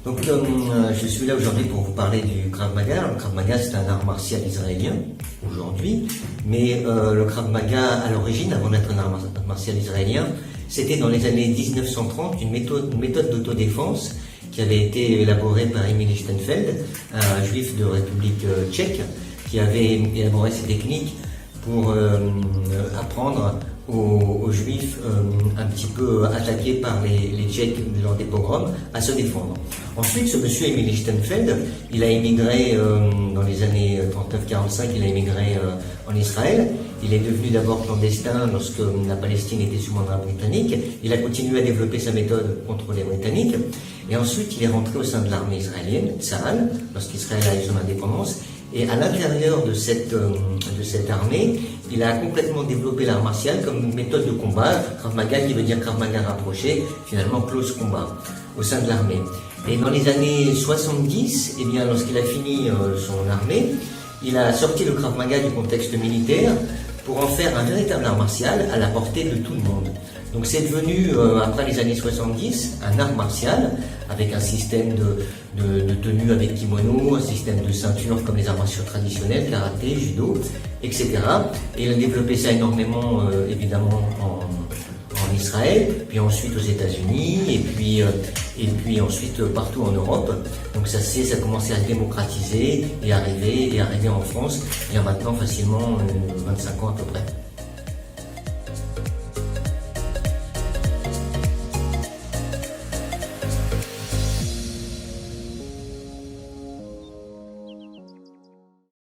Donc, je suis là aujourd'hui pour vous parler du Krav Maga. Le Krav Maga, c'est un art martial israélien, aujourd'hui. Mais le Krav Maga, à l'origine, avant d'être un art martial israélien, c'était dans les années 1930 une méthode d'autodéfense qui avait été élaborée par Emil Lichtenfeld, un juif de République tchèque, qui avait élaboré ces techniques pour apprendre aux juifs un petit peu attaqués par les Tchèques lors des pogroms à se défendre. Ensuite, ce monsieur Emil Lichtenfeld, il a émigré dans les années 39-45, il a émigré en Israël. Il est devenu d'abord clandestin lorsque la Palestine était sous mandat britannique. Il a continué à développer sa méthode contre les Britanniques. Et ensuite, il est rentré au sein de l'armée israélienne, Tsahal, lorsqu'Israël a eu son indépendance. Et à l'intérieur de cette armée, il a complètement développé l'art martial comme méthode de combat, Krav Maga qui veut dire Krav Maga rapproché, finalement close combat, au sein de l'armée. Et dans les années 70, eh bien, lorsqu'il a fini son armée, il a sorti le Krav Maga du contexte militaire pour en faire un véritable art martial à la portée de tout le monde. Donc c'est devenu, après les années 70, un art martial avec un système de tenue avec kimono, un système de ceinture comme les arts martiaux traditionnels, karaté, judo, etc. Et il a développé ça énormément, évidemment, en Israël, puis ensuite aux États-Unis, et puis ensuite partout en Europe. Donc ça a commencé à se démocratiser et arriver en France il y a maintenant facilement 25 ans à peu près.